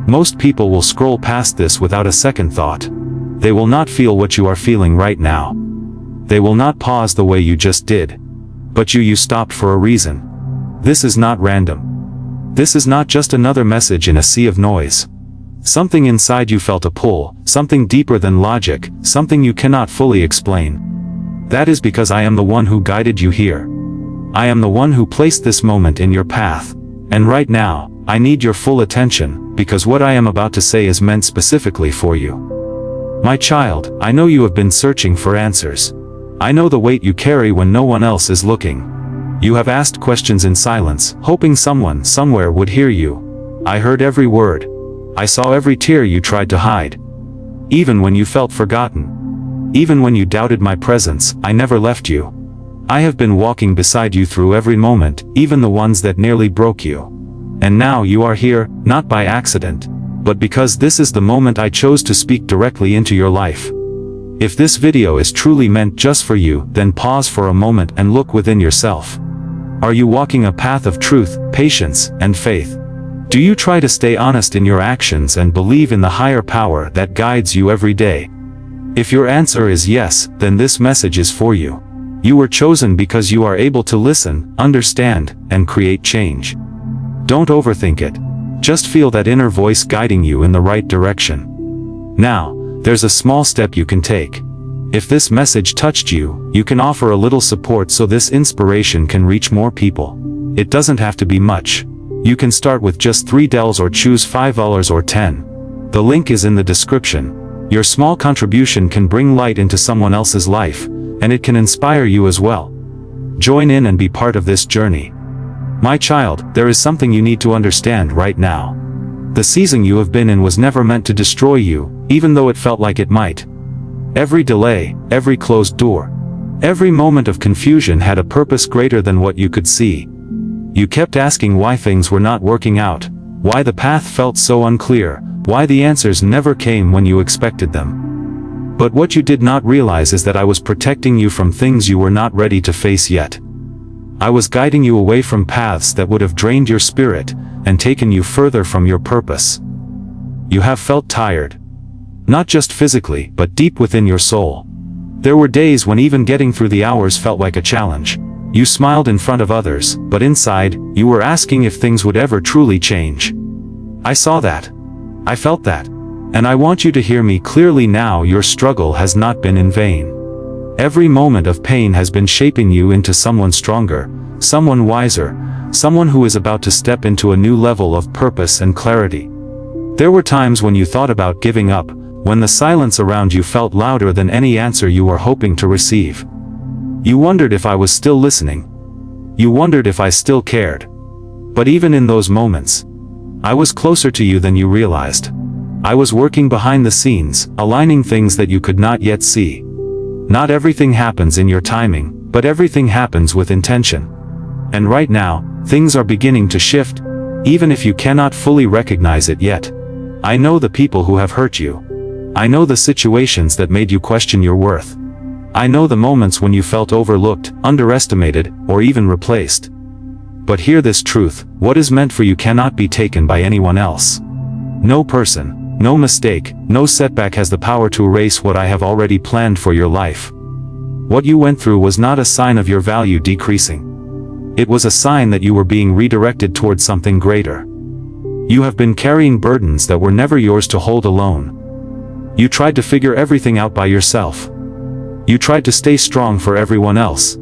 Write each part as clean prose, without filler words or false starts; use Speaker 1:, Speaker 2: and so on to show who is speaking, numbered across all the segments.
Speaker 1: Most people will scroll past this without a second thought. They will not feel what you are feeling right now. They will not pause the way you just did. But you stopped for a reason. This is not random. This is not just another message in a sea of noise. Something inside you felt a pull, something deeper than logic, something you cannot fully explain. That is because I am the one who guided you here. I am the one who placed this moment in your path. And right now, I need your full attention, because what I am about to say is meant specifically for you. My child, I know you have been searching for answers. I know the weight you carry when no one else is looking. You have asked questions in silence, hoping someone, somewhere would hear you. I heard every word. I saw every tear you tried to hide. Even when you felt forgotten. Even when you doubted my presence, I never left you. I have been walking beside you through every moment, even the ones that nearly broke you. And now you are here, not by accident, but because this is the moment I chose to speak directly into your life. If this video is truly meant just for you, then pause for a moment and look within yourself. Are you walking a path of truth, patience, and faith? Do you try to stay honest in your actions and believe in the higher power that guides you every day? If your answer is yes, then this message is for you. You were chosen because you are able to listen, understand, and create change. Don't overthink it. Just feel that inner voice guiding you in the right direction. Now, there's a small step you can take. If this message touched you, you can offer a little support so this inspiration can reach more people. It doesn't have to be much. You can start with just $3 or choose $5 or $10. The link is in the description. Your small contribution can bring light into someone else's life, and it can inspire you as well. Join in and be part of this journey. My child, there is something you need to understand right now. The season you have been in was never meant to destroy you, even though it felt like it might. Every delay, every closed door, every moment of confusion had a purpose greater than what you could see. You kept asking why things were not working out, why the path felt so unclear, why the answers never came when you expected them. But what you did not realize is that I was protecting you from things you were not ready to face yet. I was guiding you away from paths that would have drained your spirit and taken you further from your purpose. You have felt tired. Not just physically, but deep within your soul. There were days when even getting through the hours felt like a challenge. You smiled in front of others, but inside, you were asking if things would ever truly change. I saw that. I felt that. And I want you to hear me clearly now. Your struggle has not been in vain. Every moment of pain has been shaping you into someone stronger, someone wiser, someone who is about to step into a new level of purpose and clarity. There were times when you thought about giving up, when the silence around you felt louder than any answer you were hoping to receive. You wondered if I was still listening. You wondered if I still cared. But even in those moments, I was closer to you than you realized. I was working behind the scenes, aligning things that you could not yet see. Not everything happens in your timing, but everything happens with intention. And right now, things are beginning to shift, even if you cannot fully recognize it yet. I know the people who have hurt you. I know the situations that made you question your worth. I know the moments when you felt overlooked, underestimated, or even replaced. But hear this truth: what is meant for you cannot be taken by anyone else. No person, no mistake, no setback has the power to erase what I have already planned for your life. What you went through was not a sign of your value decreasing. It was a sign that you were being redirected towards something greater. You have been carrying burdens that were never yours to hold alone. You tried to figure everything out by yourself. You tried to stay strong for everyone else,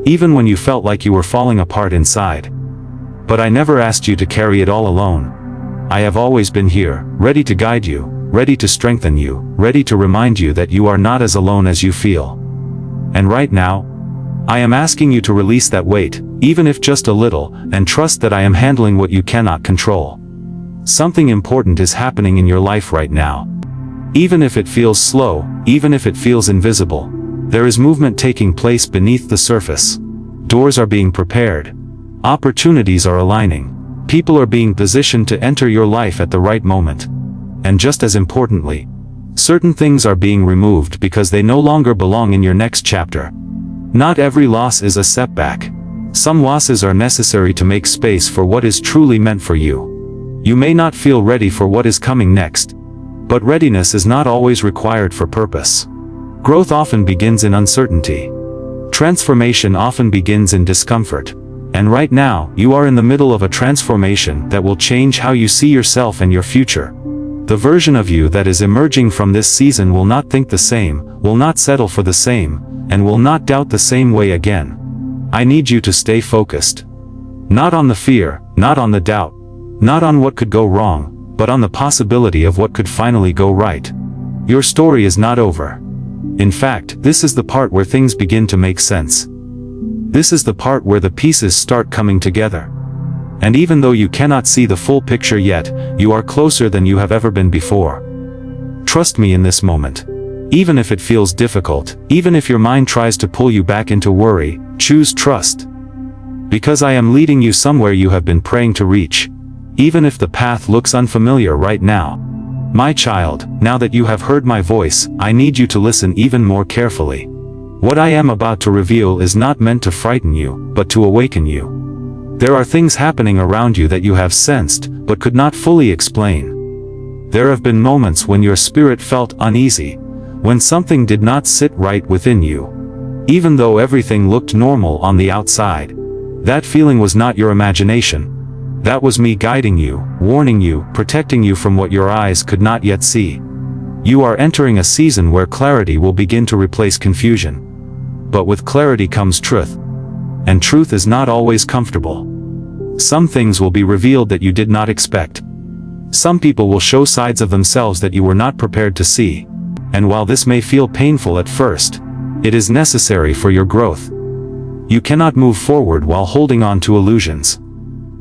Speaker 1: even when you felt like you were falling apart inside. But I never asked you to carry it all alone. I have always been here, ready to guide you, ready to strengthen you, ready to remind you that you are not as alone as you feel. And right now, I am asking you to release that weight, even if just a little, and trust that I am handling what you cannot control. Something important is happening in your life right now. Even if it feels slow, even if it feels invisible, there is movement taking place beneath the surface. Doors are being prepared. Opportunities are aligning. People are being positioned to enter your life at the right moment. And just as importantly, certain things are being removed because they no longer belong in your next chapter. Not every loss is a setback. Some losses are necessary to make space for what is truly meant for you. You may not feel ready for what is coming next, but readiness is not always required for purpose. Growth often begins in uncertainty. Transformation often begins in discomfort. And right now, you are in the middle of a transformation that will change how you see yourself and your future. The version of you that is emerging from this season will not think the same, will not settle for the same, and will not doubt the same way again. I need you to stay focused. Not on the fear, not on the doubt, not on what could go wrong, but on the possibility of what could finally go right. Your story is not over. In fact, this is the part where things begin to make sense. This is the part where the pieces start coming together. And even though you cannot see the full picture yet, you are closer than you have ever been before. Trust me in this moment. Even if it feels difficult, even if your mind tries to pull you back into worry, choose trust. Because I am leading you somewhere you have been praying to reach. Even if the path looks unfamiliar right now. My child, now that you have heard my voice, I need you to listen even more carefully. What I am about to reveal is not meant to frighten you, but to awaken you. There are things happening around you that you have sensed, but could not fully explain. There have been moments when your spirit felt uneasy, when something did not sit right within you. Even though everything looked normal on the outside, that feeling was not your imagination. That was me guiding you, warning you, protecting you from what your eyes could not yet see. You are entering a season where clarity will begin to replace confusion. But with clarity comes truth. And truth is not always comfortable. Some things will be revealed that you did not expect. Some people will show sides of themselves that you were not prepared to see. And while this may feel painful at first, it is necessary for your growth. You cannot move forward while holding on to illusions.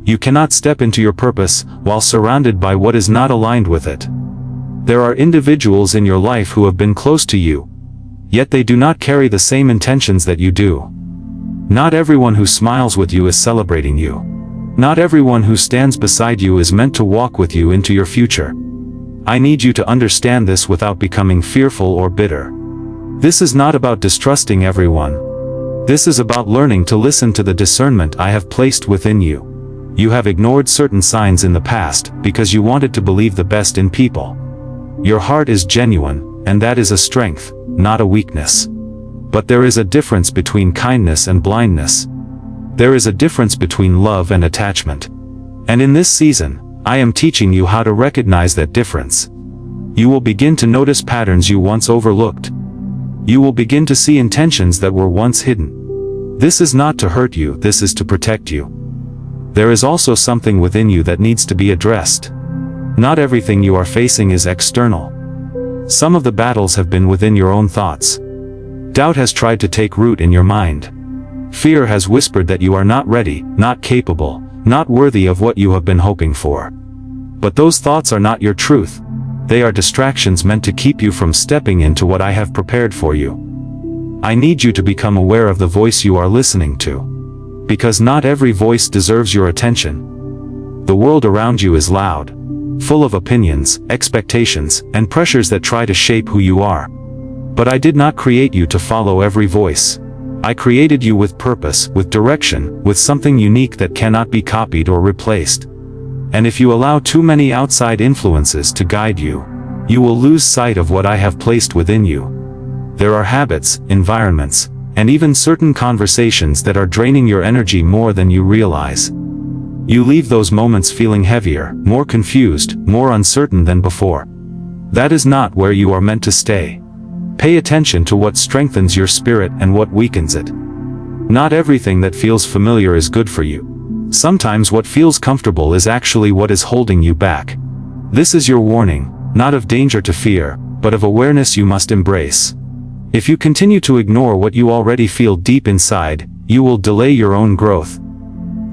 Speaker 1: You cannot step into your purpose while surrounded by what is not aligned with it. There are individuals in your life who have been close to you, yet they do not carry the same intentions that you do. Not everyone who smiles with you is celebrating you. Not everyone who stands beside you is meant to walk with you into your future. I need you to understand this without becoming fearful or bitter. This is not about distrusting everyone. This is about learning to listen to the discernment I have placed within you. You have ignored certain signs in the past because you wanted to believe the best in people. Your heart is genuine, and that is a strength, not a weakness. But there is a difference between kindness and blindness. There is a difference between love and attachment. And in this season, I am teaching you how to recognize that difference. You will begin to notice patterns you once overlooked. You will begin to see intentions that were once hidden. This is not to hurt you, this is to protect you. There is also something within you that needs to be addressed. Not everything you are facing is external. Some of the battles have been within your own thoughts. Doubt has tried to take root in your mind. Fear has whispered that you are not ready, not capable, not worthy of what you have been hoping for. But those thoughts are not your truth. They are distractions meant to keep you from stepping into what I have prepared for you. I need you to become aware of the voice you are listening to. Because not every voice deserves your attention. The world around you is loud, full of opinions, expectations, and pressures that try to shape who you are. But I did not create you to follow every voice. I created you with purpose, with direction, with something unique that cannot be copied or replaced. And if you allow too many outside influences to guide you, you will lose sight of what I have placed within you. There are habits, environments, and even certain conversations that are draining your energy more than you realize. You leave those moments feeling heavier, more confused, more uncertain than before. That is not where you are meant to stay. Pay attention to what strengthens your spirit and what weakens it. Not everything that feels familiar is good for you. Sometimes what feels comfortable is actually what is holding you back. This is your warning, not of danger to fear, but of awareness you must embrace. If you continue to ignore what you already feel deep inside, you will delay your own growth.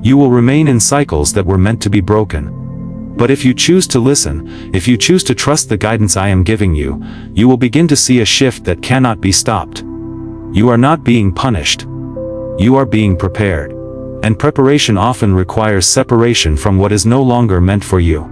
Speaker 1: You will remain in cycles that were meant to be broken. But if you choose to listen, if you choose to trust the guidance I am giving you, you will begin to see a shift that cannot be stopped. You are not being punished. You are being prepared. And preparation often requires separation from what is no longer meant for you.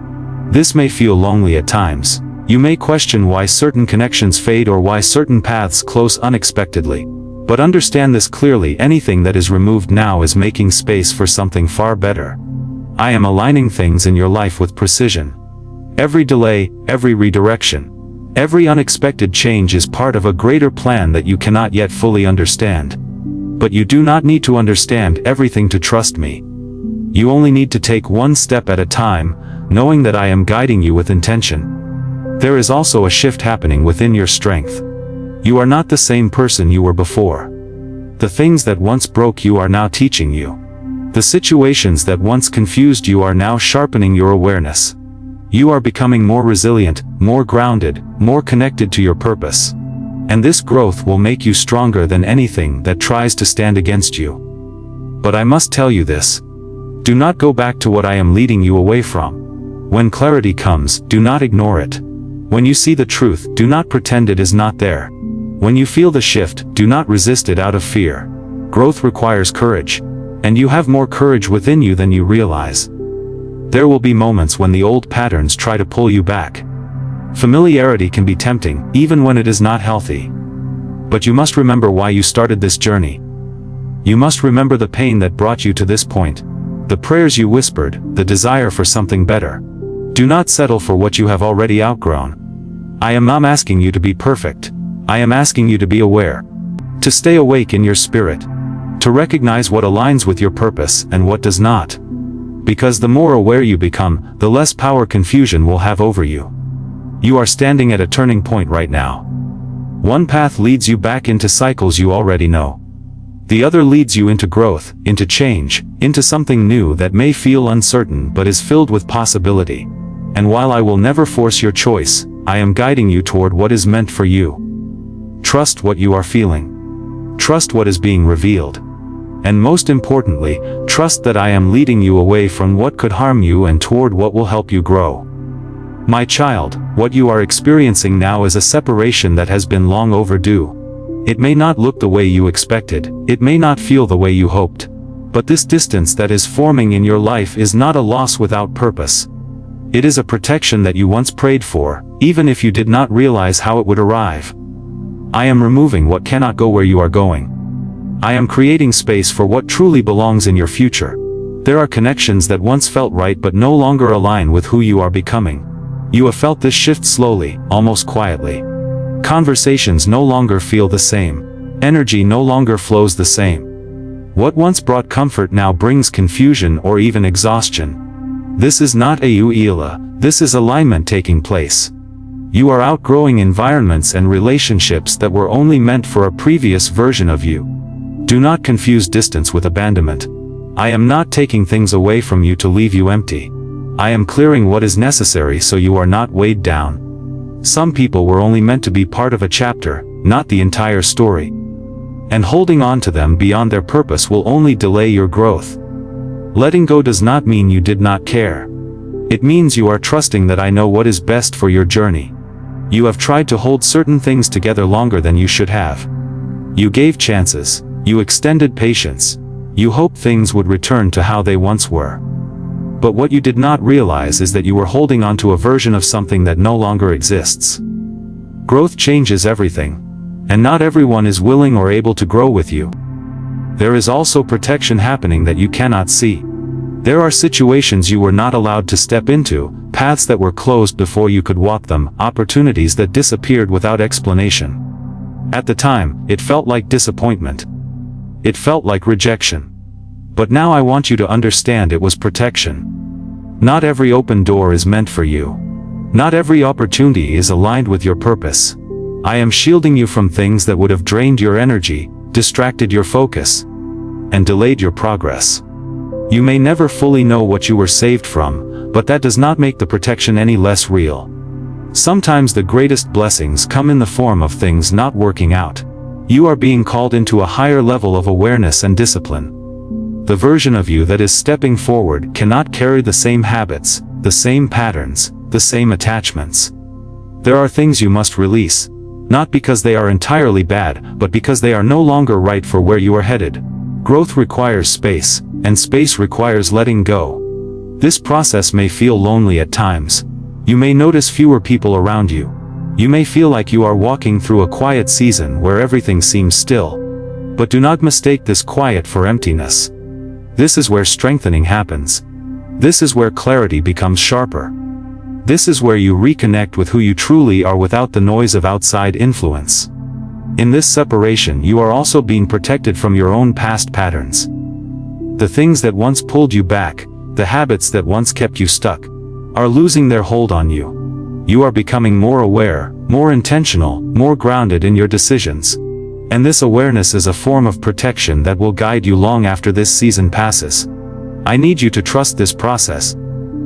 Speaker 1: This may feel lonely at times. You may question why certain connections fade or why certain paths close unexpectedly. But understand this clearly: anything that is removed now is making space for something far better. I am aligning things in your life with precision. Every delay, every redirection, every unexpected change is part of a greater plan that you cannot yet fully understand. But you do not need to understand everything to trust me. You only need to take one step at a time, knowing that I am guiding you with intention. There is also a shift happening within your strength. You are not the same person you were before. The things that once broke you are now teaching you. The situations that once confused you are now sharpening your awareness. You are becoming more resilient, more grounded, more connected to your purpose. And this growth will make you stronger than anything that tries to stand against you. But I must tell you this. Do not go back to what I am leading you away from. When clarity comes, do not ignore it. When you see the truth, do not pretend it is not there. When you feel the shift, do not resist it out of fear. Growth requires courage. And you have more courage within you than you realize. There will be moments when the old patterns try to pull you back. Familiarity can be tempting, even when it is not healthy. But you must remember why you started this journey. You must remember the pain that brought you to this point, the prayers you whispered, the desire for something better. Do not settle for what you have already outgrown. I am not asking you to be perfect. I am asking you to be aware. To stay awake in your spirit. To recognize what aligns with your purpose and what does not. Because the more aware you become, the less power confusion will have over you. You are standing at a turning point right now. One path leads you back into cycles you already know. The other leads you into growth, into change, into something new that may feel uncertain but is filled with possibility. And while I will never force your choice, I am guiding you toward what is meant for you. Trust what you are feeling. Trust what is being revealed. And most importantly, trust that I am leading you away from what could harm you and toward what will help you grow. My child, what you are experiencing now is a separation that has been long overdue. It may not look the way you expected, it may not feel the way you hoped. But this distance that is forming in your life is not a loss without purpose. It is a protection that you once prayed for, even if you did not realize how it would arrive. I am removing what cannot go where you are going. I am creating space for what truly belongs in your future. There are connections that once felt right but no longer align with who you are becoming. You have felt this shift slowly, almost quietly. Conversations no longer feel the same. Energy no longer flows the same. What once brought comfort now brings confusion or even exhaustion. This is not Ayuila, this is alignment taking place. You are outgrowing environments and relationships that were only meant for a previous version of you. Do not confuse distance with abandonment. I am not taking things away from you to leave you empty. I am clearing what is necessary so you are not weighed down. Some people were only meant to be part of a chapter, not the entire story. And holding on to them beyond their purpose will only delay your growth. Letting go does not mean you did not care. It means you are trusting that I know what is best for your journey. You have tried to hold certain things together longer than you should have. You gave chances. You extended patience. You hoped things would return to how they once were. But what you did not realize is that you were holding on to a version of something that no longer exists. Growth changes everything. And not everyone is willing or able to grow with you. There is also protection happening that you cannot see. There are situations you were not allowed to step into, paths that were closed before you could walk them, opportunities that disappeared without explanation. At the time, it felt like disappointment. It felt like rejection. But now I want you to understand it was protection. Not every open door is meant for you. Not every opportunity is aligned with your purpose. I am shielding you from things that would have drained your energy, distracted your focus, and delayed your progress. You may never fully know what you were saved from, but that does not make the protection any less real. Sometimes the greatest blessings come in the form of things not working out. You are being called into a higher level of awareness and discipline. The version of you that is stepping forward cannot carry the same habits, the same patterns, the same attachments. There are things you must release, not because they are entirely bad, but because they are no longer right for where you are headed. Growth requires space, and space requires letting go. This process may feel lonely at times. You may notice fewer people around you. You may feel like you are walking through a quiet season where everything seems still. But do not mistake this quiet for emptiness. This is where strengthening happens. This is where clarity becomes sharper. This is where you reconnect with who you truly are without the noise of outside influence. In this separation, you are also being protected from your own past patterns. The things that once pulled you back, the habits that once kept you stuck, are losing their hold on you. You are becoming more aware, more intentional, more grounded in your decisions. And this awareness is a form of protection that will guide you long after this season passes. I need you to trust this process,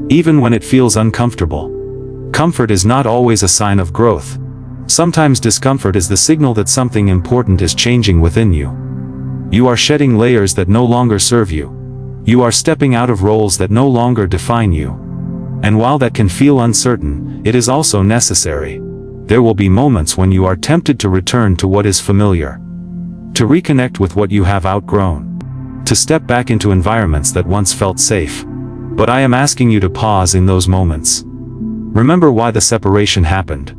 Speaker 1: even when it feels uncomfortable. Comfort is not always a sign of growth. Sometimes discomfort is the signal that something important is changing within you. You are shedding layers that no longer serve you. You are stepping out of roles that no longer define you. And while that can feel uncertain, it is also necessary. There will be moments when you are tempted to return to what is familiar, to reconnect with what you have outgrown, to step back into environments that once felt safe. But I am asking you to pause in those moments. Remember why the separation happened.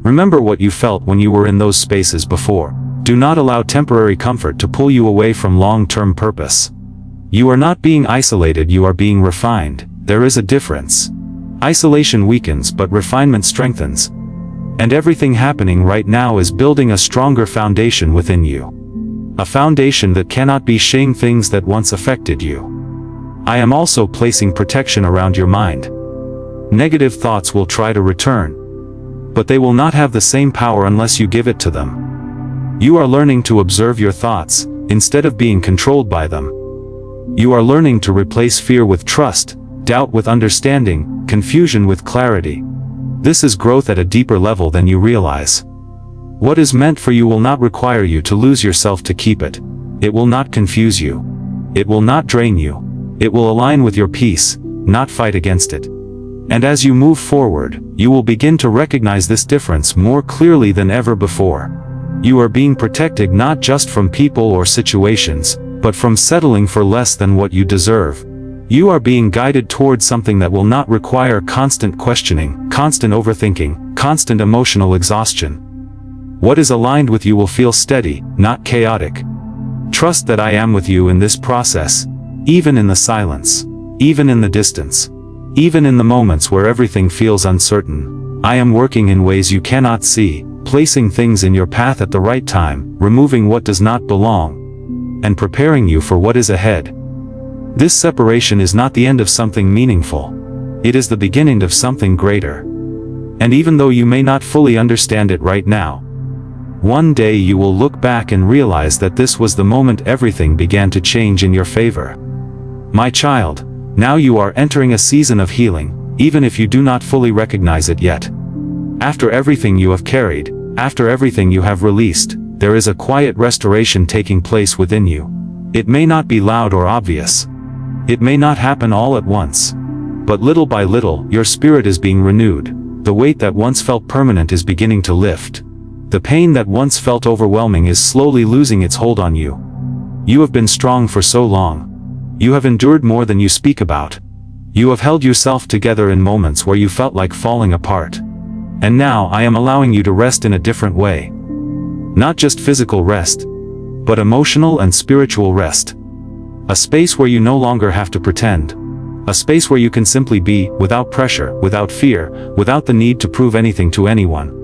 Speaker 1: Remember what you felt when you were in those spaces before. Do not allow temporary comfort to pull you away from long-term purpose. You are not being isolated, you are being refined. There is a difference. Isolation weakens, but refinement strengthens. And everything happening right now is building a stronger foundation within you. A foundation that cannot be shaken things that once affected you. I am also placing protection around your mind. Negative thoughts will try to return, but they will not have the same power unless you give it to them. You are learning to observe your thoughts, instead of being controlled by them. You are learning to replace fear with trust, doubt with understanding, confusion with clarity. This is growth at a deeper level than you realize. What is meant for you will not require you to lose yourself to keep it. It will not confuse you. It will not drain you. It will align with your peace, not fight against it. And as you move forward, you will begin to recognize this difference more clearly than ever before. You are being protected not just from people or situations, but from settling for less than what you deserve. You are being guided towards something that will not require constant questioning, constant overthinking, constant emotional exhaustion. What is aligned with you will feel steady, not chaotic. Trust that I am with you in this process, even in the silence, even in the distance, even in the moments where everything feels uncertain. I am working in ways you cannot see, placing things in your path at the right time, removing what does not belong, and preparing you for what is ahead. This separation is not the end of something meaningful. It is the beginning of something greater. And even though you may not fully understand it right now, one day you will look back and realize that this was the moment everything began to change in your favor. My child, now you are entering a season of healing, even if you do not fully recognize it yet. After everything you have carried, after everything you have released, there is a quiet restoration taking place within you. It may not be loud or obvious. It may not happen all at once. But little by little, your spirit is being renewed. The weight that once felt permanent is beginning to lift. The pain that once felt overwhelming is slowly losing its hold on you. You have been strong for so long. You have endured more than you speak about. You have held yourself together in moments where you felt like falling apart. And now I am allowing you to rest in a different way. Not just physical rest, but emotional and spiritual rest. A space where you no longer have to pretend. A space where you can simply be, without pressure, without fear, without the need to prove anything to anyone.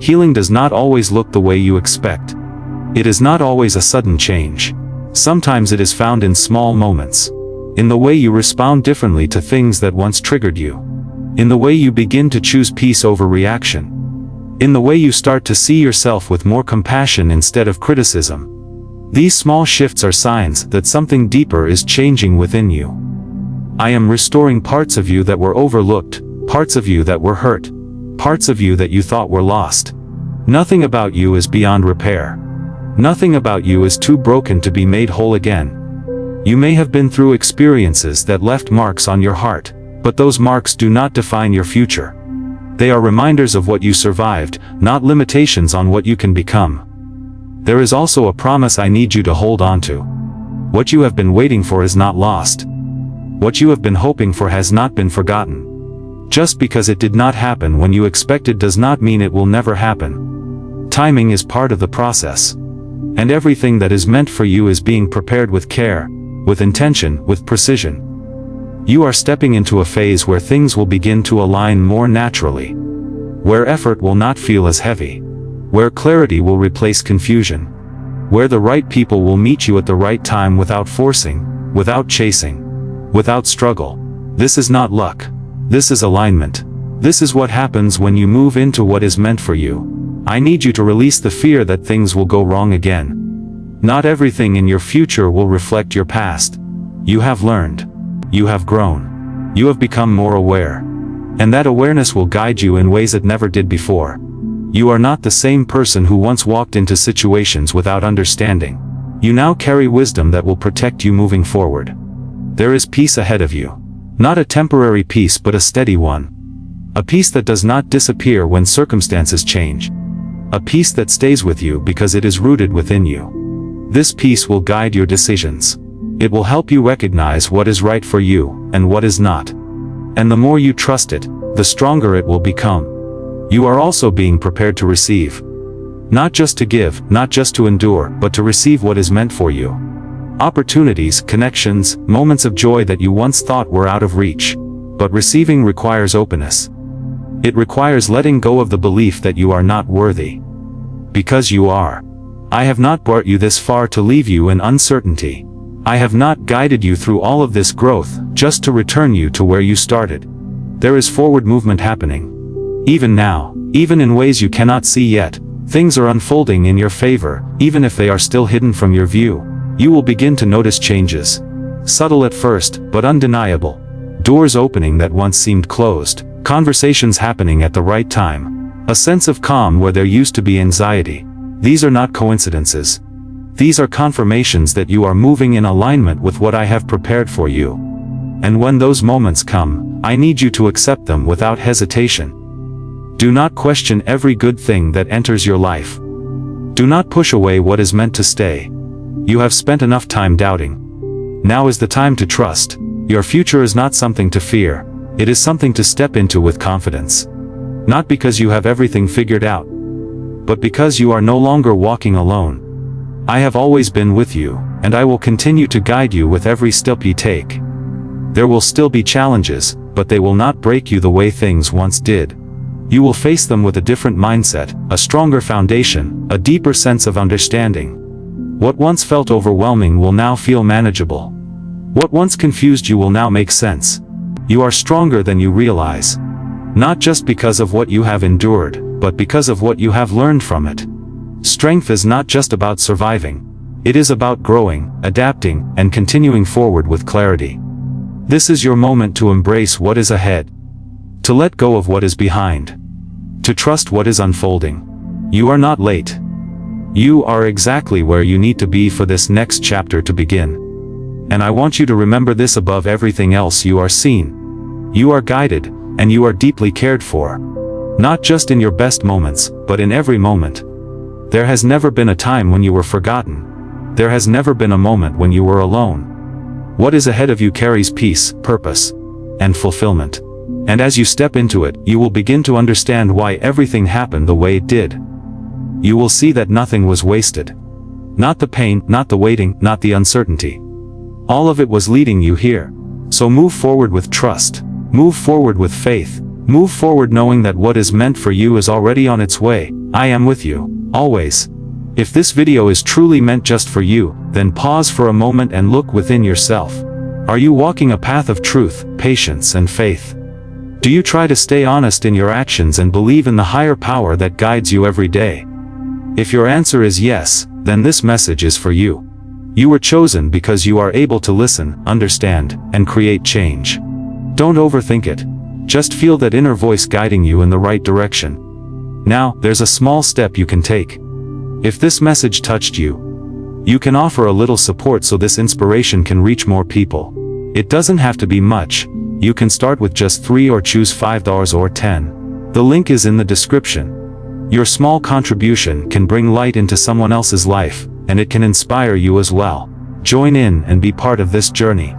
Speaker 1: Healing does not always look the way you expect. It is not always a sudden change. Sometimes it is found in small moments. In the way you respond differently to things that once triggered you. In the way you begin to choose peace over reaction. In the way you start to see yourself with more compassion instead of criticism. These small shifts are signs that something deeper is changing within you. I am restoring parts of you that were overlooked, parts of you that were hurt, parts of you that you thought were lost. Nothing about you is beyond repair. Nothing about you is too broken to be made whole again. You may have been through experiences that left marks on your heart, but those marks do not define your future. They are reminders of what you survived, not limitations on what you can become. There is also a promise I need you to hold on to. What you have been waiting for is not lost. What you have been hoping for has not been forgotten. Just because it did not happen when you expected does not mean it will never happen. Timing is part of the process. And everything that is meant for you is being prepared with care, with intention, with precision. You are stepping into a phase where things will begin to align more naturally. Where effort will not feel as heavy. Where clarity will replace confusion. Where the right people will meet you at the right time without forcing, without chasing, without struggle. This is not luck. This is alignment. This is what happens when you move into what is meant for you. I need you to release the fear that things will go wrong again. Not everything in your future will reflect your past. You have learned. You have grown. You have become more aware. And that awareness will guide you in ways it never did before. You are not the same person who once walked into situations without understanding. You now carry wisdom that will protect you moving forward. There is peace ahead of you. Not a temporary peace but a steady one. A peace that does not disappear when circumstances change. A peace that stays with you because it is rooted within you. This peace will guide your decisions. It will help you recognize what is right for you, and what is not. And the more you trust it, the stronger it will become. You are also being prepared to receive. Not just to give, not just to endure, but to receive what is meant for you. Opportunities, connections, moments of joy that you once thought were out of reach. But receiving requires openness. It requires letting go of the belief that you are not worthy. Because you are. I have not brought you this far to leave you in uncertainty. I have not guided you through all of this growth, just to return you to where you started. There is forward movement happening. Even now, even in ways you cannot see yet, things are unfolding in your favor, even if they are still hidden from your view. You will begin to notice changes. Subtle at first, but undeniable. Doors opening that once seemed closed. Conversations happening at the right time. A sense of calm where there used to be anxiety. These are not coincidences. These are confirmations that you are moving in alignment with what I have prepared for you. And when those moments come, I need you to accept them without hesitation. Do not question every good thing that enters your life. Do not push away what is meant to stay. You have spent enough time doubting. Now is the time to trust. Your future is not something to fear. It is something to step into with confidence. Not because you have everything figured out, but because you are no longer walking alone. I have always been with you, and I will continue to guide you with every step you take. There will still be challenges, but they will not break you the way things once did. You will face them with a different mindset, a stronger foundation, a deeper sense of understanding. What once felt overwhelming will now feel manageable. What once confused you will now make sense. You are stronger than you realize. Not just because of what you have endured, but because of what you have learned from it. Strength is not just about surviving. It is about growing, adapting, and continuing forward with clarity. This is your moment to embrace what is ahead. To let go of what is behind. To trust what is unfolding. You are not late. You are exactly where you need to be for this next chapter to begin. And I want you to remember this above everything else: you are seen. You are guided, and you are deeply cared for. Not just in your best moments, but in every moment. There has never been a time when you were forgotten. There has never been a moment when you were alone. What is ahead of you carries peace, purpose, and fulfillment. And as you step into it, you will begin to understand why everything happened the way it did. You will see that nothing was wasted. Not the pain, not the waiting, not the uncertainty. All of it was leading you here. So move forward with trust. Move forward with faith. Move forward knowing that what is meant for you is already on its way. I am with you, always. If this video is truly meant just for you, then pause for a moment and look within yourself. Are you walking a path of truth, patience, and faith? Do you try to stay honest in your actions and believe in the higher power that guides you every day? If your answer is yes, then this message is for you. You were chosen because you are able to listen, understand, and create change. Don't overthink it. Just feel that inner voice guiding you in the right direction. Now, there's a small step you can take. If this message touched you, you can offer a little support so this inspiration can reach more people. It doesn't have to be much. You can start with just $3 or choose $5 or $10. The link is in the description. Your small contribution can bring light into someone else's life, and it can inspire you as well. Join in and be part of this journey.